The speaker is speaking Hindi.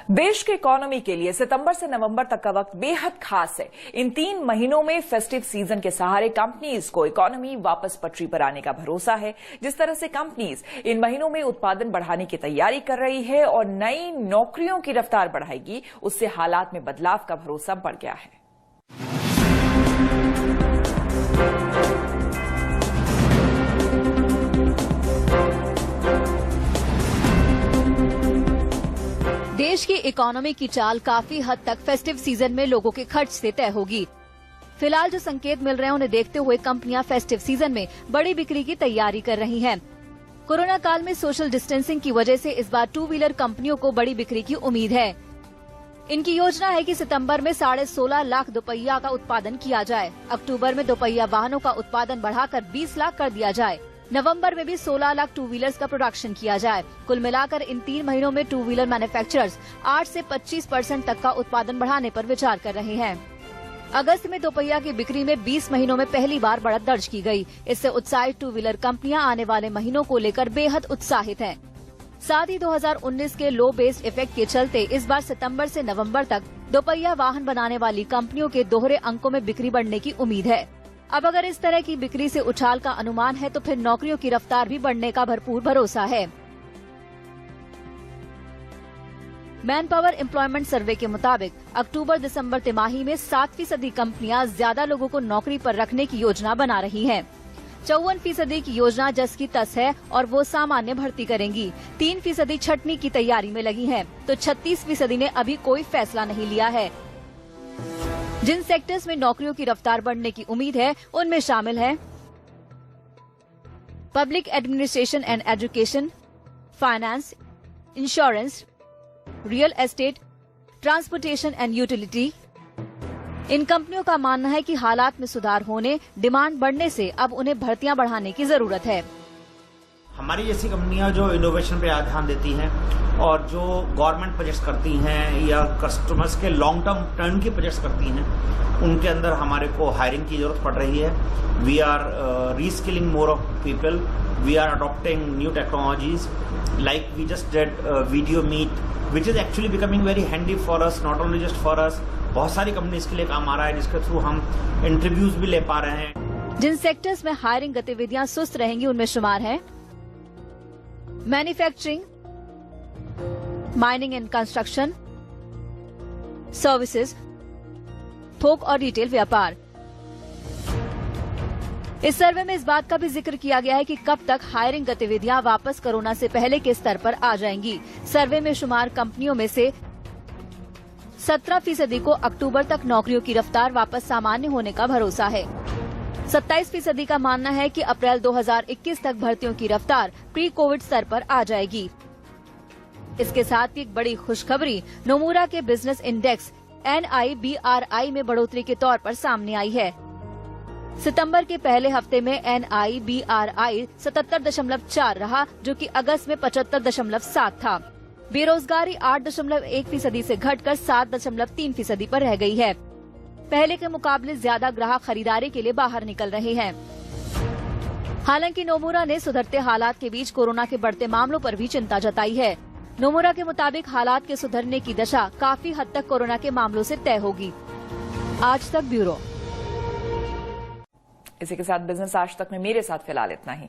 देश की इकोनॉमी के लिए सितंबर से नवंबर तक का वक्त बेहद खास है। इन 3 महीनों में फेस्टिव सीजन के सहारे कंपनीज को इकोनॉमी वापस पटरी पर आने का भरोसा है। जिस तरह से कंपनीज इन महीनों में उत्पादन बढ़ाने की तैयारी कर रही है और नई नौकरियों की रफ्तार बढ़ाएगी, उससे हालात में बदलाव का भरोसा बढ़ गया है। देश की इकोनॉमी की चाल काफी हद तक फेस्टिव सीजन में लोगों के खर्च से तय होगी। फिलहाल जो संकेत मिल रहे हैं उन्हें देखते हुए कंपनियां फेस्टिव सीजन में बड़ी बिक्री की तैयारी कर रही हैं। कोरोना काल में सोशल डिस्टेंसिंग की वजह से इस बार 2 व्हीलर कंपनियों को बड़ी बिक्री की उम्मीद है। इनकी योजना है कि सितंबर में 16.5 लाख दोपहिया का उत्पादन किया जाए। अक्टूबर में दोपहिया वाहनों का उत्पादन बढ़ाकर 20 लाख कर दिया जाए। नवंबर में भी 16 लाख 2 व्हीलर्स का प्रोडक्शन किया जाए। कुल मिलाकर इन 3 महीनों में 2 व्हीलर मैन्युफैक्चरर्स 8 से 25% तक का उत्पादन बढ़ाने पर विचार कर रहे हैं। अगस्त में दोपहिया की बिक्री में 20 महीनों में पहली बार बढ़त दर्ज की गई। इससे उत्साहित 2 व्हीलर कंपनियां आने वाले महीनों को लेकर बेहद उत्साहित हैं। साथ ही 2019 के लो बेस इफेक्ट के चलते इस बार सितंबर से नवंबर तक दोपहिया वाहन बनाने वाली कंपनियों के दोहरे अंकों में बिक्री बढ़ने की उम्मीद है। अब अगर इस तरह की बिक्री से उछाल का अनुमान है तो फिर नौकरियों की रफ्तार भी बढ़ने का भरपूर भरोसा है। मैन पावर एम्प्लॉयमेंट सर्वे के मुताबिक अक्टूबर-दिसंबर तिमाही में 7% कंपनियां ज्यादा लोगों को नौकरी पर रखने की योजना बना रही हैं। 54% की योजना जस की तस है और वो सामान्य भर्ती करेंगी। 3% छटनी की तैयारी में लगी हैं, तो 36% ने अभी कोई फैसला नहीं लिया है। जिन सेक्टर्स में नौकरियों की रफ्तार बढ़ने की उम्मीद है उनमें शामिल है public administration and education, finance, insurance, real estate, transportation and utility. इन कंपनियों का मानना है कि हालात में सुधार होने, डिमांड बढ़ने से अब उन्हें भर्तियां बढ़ाने की जरूरत है। हमारी जैसी कंपनियां जो इनोवेशन पे ध्यान देती हैं और जो गवर्नमेंट प्रोजेक्ट्स करती हैं या कस्टमर्स के लॉन्ग टर्म टर्न की प्रोजेक्ट्स करती हैं, उनके अंदर हमारे को हायरिंग की जरूरत पड़ रही है। We are reskilling more of people, we are adopting new technologies like we just did video meet which is actually becoming very handy for us, not only just for us. बहुत सारी कंपनी इसके लिए काम आ रहा है जिसके थ्रू हम इंटरव्यूज भी ले पा रहे हैं। जिन सेक्टर्स में हायरिंग गतिविधियां सुस्त रहेंगी उनमें शुमार है manufacturing, mining and construction, services, थोक और रिटेल व्यापार। इस सर्वे में इस बात का भी जिक्र किया गया है कि कब तक हायरिंग गतिविधियां वापस कोरोना से पहले के स्तर पर आ जाएंगी। सर्वे में शुमार कंपनियों में से 17% को अक्टूबर तक नौकरियों की रफ्तार वापस सामान्य होने का भरोसा है। 27% का मानना है कि अप्रैल 2021 तक भर्तियों की रफ्तार प्री कोविड स्तर पर आ जाएगी। इसके साथ ही एक बड़ी खुशखबरी नोमुरा के बिजनेस इंडेक्स NIBRI में बढ़ोतरी के तौर पर सामने आई है। सितंबर के पहले हफ्ते में NIBRI 77.4 रहा, जो कि अगस्त में 75.7 था। बेरोजगारी 8.1% से घटकर 7.3% पर रह गई है। पहले के मुकाबले ज्यादा ग्राहक खरीदारी के लिए बाहर निकल रहे हैं। हालांकि नोमुरा ने सुधरते हालात के बीच कोरोना के बढ़ते मामलों पर भी चिंता जताई है। नोमुरा के मुताबिक हालात के सुधरने की दशा काफी हद तक कोरोना के मामलों से तय होगी। आज तक ब्यूरो। इसी के साथ बिजनेस आज तक में मेरे साथ फिलहाल इतना ही।